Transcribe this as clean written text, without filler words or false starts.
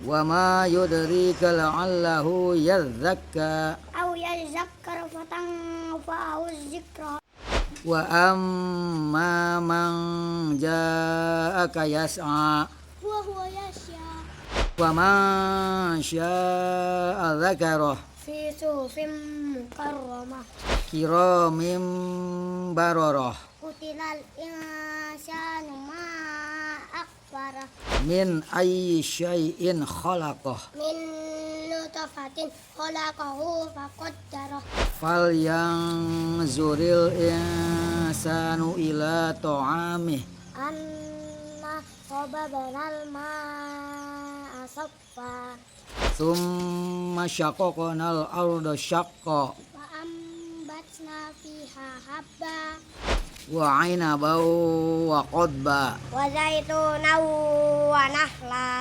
Wa ma yudrika la'allahu yadzakka. أو يذكر فتنفعه الذكرى Wa amma man ja'aka yas'a. وهو يسعى Wa man syaa dzakarah. في صحف مكرمة Kiramin bararah. قتل الإنسان ما أكفره Min ayyi syai'in khalaqah. من نطفة خلقه فقدره Falyanzuril insanu ila ta'amih. أنا صببنا الماء صبا Tsumma syaqaqnal arda syaqqa. وأنبتنا فيها حبا Wa 'inaban wa qadba. وزيتونا ونخلا